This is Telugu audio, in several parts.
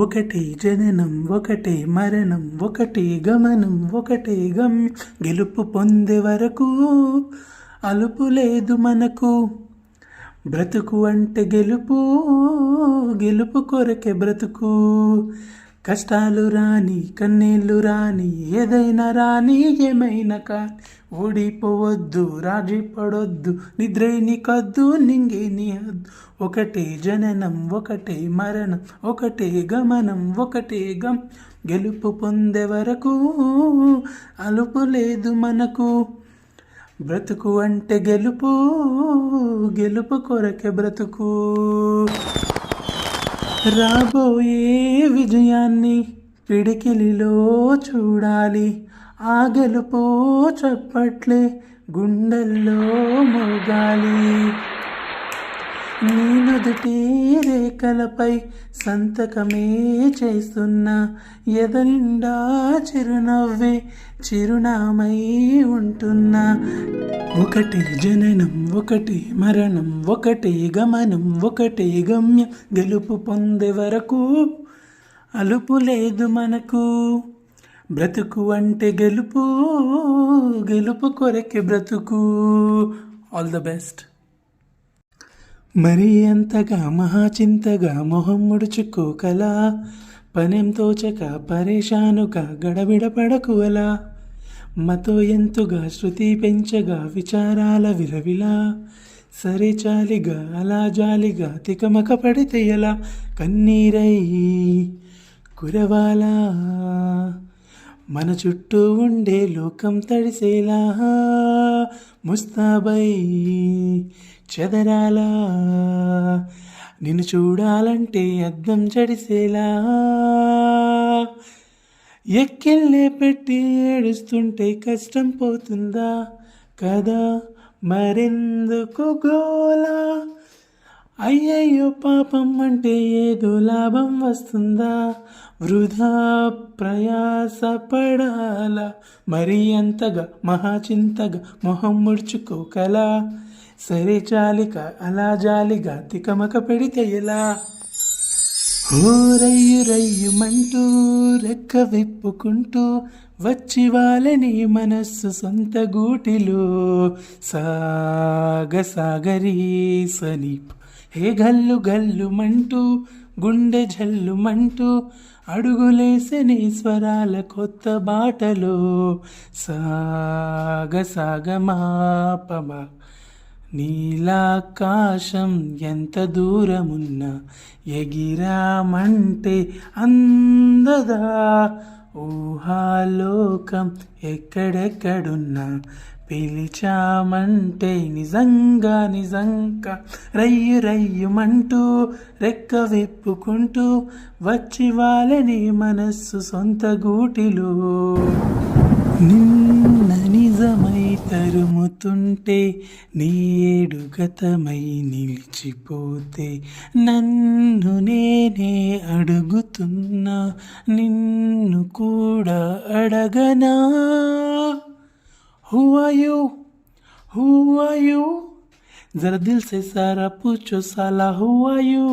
ఒకటే జననం ఒకటే మరణం ఒకటే గమనం ఒకటే గమ్యం గెలుపు పొందే వరకు అలుపు లేదు మనకు. బ్రతుకు అంటే గెలుపు, గెలుపు కొరకే బ్రతుకు. కష్టాలు రాని కన్నీళ్ళు రాని ఏదైనా రాని ఏమైనా కానీ ఓడిపోవద్దు, రాజీ పడొద్దు, నిద్రేని కద్దు, నింగేని హద్దు. ఒకటే జననం ఒకటే మరణం ఒకటే గమనం ఒకటే గెలుపు పొందే వరకు అలుపు లేదు మనకు. బ్రతుకు అంటే గెలుపు, గెలుపు కొరకే బ్రతుకు. రాబోయే విజయాన్ని పిడికిలిలో చూడాలి, ఆ గెలుపు చప్పట్లే గుండెల్లో మోగాలి. నీ నుదుటి రేఖలపై సంతకమే చేస్తున్నా, ఎదనిండా చిరునవ్వే చిరునామై ఉంటున్నా. ఒకటే జననం ఒకటే మరణం ఒకటే గమనం ఒకటే గమ్యం గెలుపు పొందే వరకు అలుపు లేదు మనకు. బ్రతుకు అంటే గెలుపు, గెలుపు కొరకే బ్రతుకు. All the best. మరీ అంతగా మహాచింతగా మొహం ముడుచుకోకలా, పనేం తోచక పరేషానుగా గడబిడ పడకు అలా. మతో ఎంతుగా శృతి పెంచగా విచారాల విలవిలా, సరే చాలిగా అలా జాలిగా తికమక పడితే ఎలా. కన్నీరై కురవాలా మన చుట్టూ ఉండే లోకం తడిసేలా, ముస్తాబై చెదరాలా నిన్ను చూడాలంటే అద్దం జడిసేలా. ఎక్కిళ్ళే పెట్టి ఏడుస్తుంటే కష్టం పోతుందా కదా, మరెందుకు గోలా. అయ్యయ్యో పాపం అంటే ఏదో లాభం వస్తుందా, వృధా ప్రయాస పడాలా. మరీ అంతగా మహాచింతగా మొహం ముడుచుకోకలా, సరే చాలిక అలా జాలిగా తికమక పెడితే ఎలా. ఓ రయ్యు రయ్యుమంటూ రెక్క విప్పుకుంటూ వచ్చి వాళ్ళని మనస్సు సొంత గూటిలో, సాగరి సనీప్ హే గల్లు గల్లుమంటూ గుండె జల్లుమంటూ అడుగులేసని స్వరాల కొత్త బాటలో, సాగమాపమా నీలాకాశం ఎంత దూరమున్నా ఎగిరామంటే అందదా. ఊహాలోకం ఎక్కడెక్కడున్నా పిలిచామంటే నిజంగా నిజంగా. రయ్యు రయ్యుమంటూ రెక్క విప్పుకుంటూ వచ్చి వాళ్ళని మనస్సు సొంత గూటిలో, నిన్న నిజమై తరుముతుంటే నేడు గతమై నిలిచిపోతే, నన్ను నేనే అడుగుతున్నా నిన్ను కూడా అడగనా. Who are you? Who are you? जरा दिल से सारा पूछो साला who are you?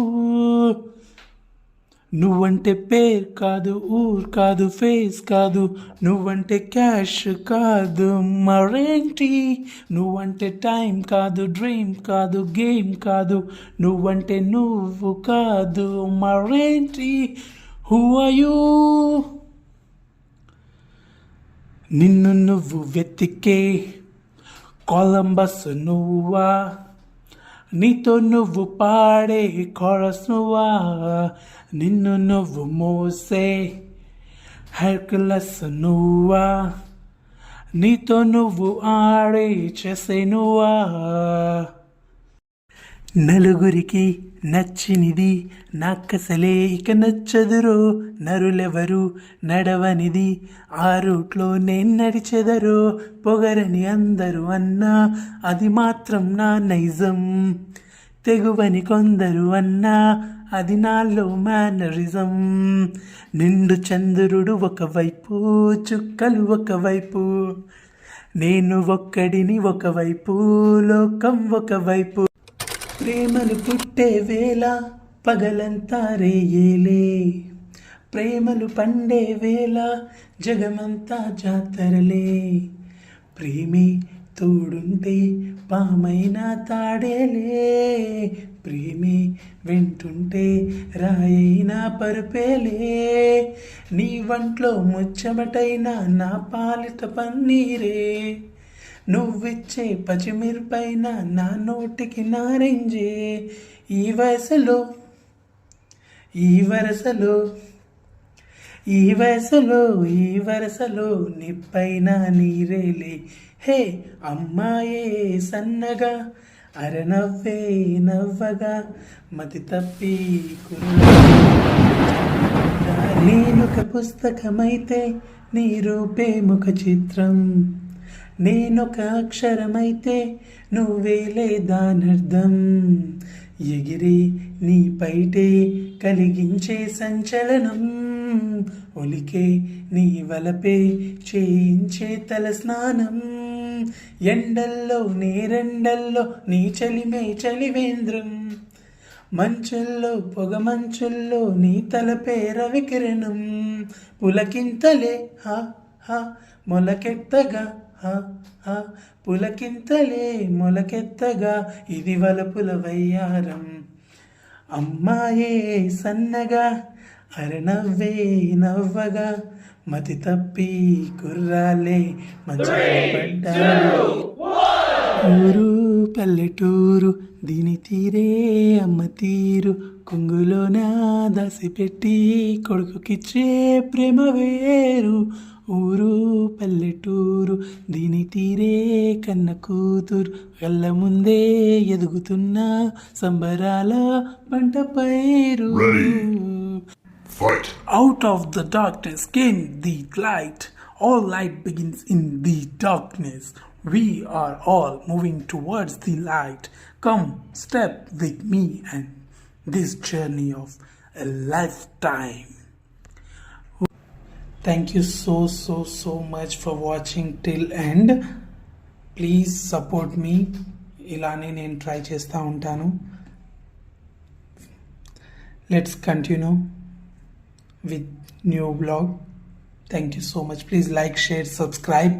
నువ్వంటే పేర్ కాదు, ఊర్ కాదు, ఫేస్ కాదు, నువ్వంటే క్యాష్ కాదు, మరేంటి. నువ్వంటే టైం కాదు, డ్రీమ్ కాదు, గేమ్ కాదు, నువ్వంటే నువ్వు కాదు, మరేంటి. Who are you? నిన్ను నువ్వు వెతికే కొలంబస్ నువ్వా, నీతో నువ్వు పాడే కోరస్ నువ్వా, నిన్ను నువ్వు మోసే హెర్కులస్ నువ్వా, నీతో నువ్వు ఆడే చేసే నువ్వా. నలుగురికి నచ్చినిది నాకసలే ఇక నచ్చదురో, నరులెవరు నడవనిది ఆ రూట్లో నేను నడిచెదరో. పొగరని అందరూ అన్నా అది మాత్రం నా నైజం, తెగువని కొందరు అన్నా అది నాలో మేనరిజం. నిండు చంద్రుడు ఒకవైపు, చుక్కలు ఒకవైపు, నేను ఒక్కడిని ఒకవైపు, లోకం ఒకవైపు. ప్రేమలు పుట్టే వేళ పగలంతా రేయేలే, ప్రేమలు పండే వేళ జగమంతా జాతరలే. ప్రేమే తోడుంటే పామైనా తాడేలే. ప్రేమే వెంటుంటే రాయైనా పరుపేలే. నీ వంట్లో ముచ్చమటైనా నా పాలిట పన్నీరే. నువ్విచ్చే పచ్చిమిరపైన నా నోటికి నారింజే. ఈ వయసులో ఈ వరసలో ఈ వయసులో ఈ వరసలో నిప్పైన నీరేలే. హే అమ్మాయే సన్నగా అరనవ్వే నవ్వగా మతి తప్పి నేనొక పుస్తకమైతే నీ రూపే ముఖ చిత్రం. నేనొక అక్షరమైతే నువ్వేలే దానర్థం. ఎగిరి నీ పైటే కలిగించే సంచలనం. ఒలికే నీ వలపే చేయించే తల స్నానం. ఎండల్లో నేరెండల్లో నీ చలిమే చలివేంద్రం. మంచుల్లో పొగ మంచుల్లో నీ తలపే రవికిరణం. పులకింతలే హా హా మొలకెత్తగా హా హా పులకింతలే మొలకెత్తగా ఇది వలపుల వయ్యారం. అమ్మాయే సన్నగా అరనవ్వే నవ్వగా మతి తప్పి కుర్రాలే మంచాన పడ్డారు. ఊరు పల్లెటూరు దీని తీరే అమ్మ తీరు. కొంగులోన దాసిపెట్టి కొడుకుకిచ్చే ప్రేమ వేరు. ఊరు పల్లెటూరు దీని తీరే కన్న కూతురు. కళ్ళ ముందే ఎదుగుతున్న సంబరాల పంట పైరు. Out of the darkness came the light. All light begins in the darkness. We are all moving towards the light. Come, step with me and this journey of a lifetime. Thank you so much for watching till end. Please support me. ఇలానే నేను ట్రై చేస్తూ ఉంటాను. Let's continue with new vlog. Thank you so much. Please like, share, subscribe.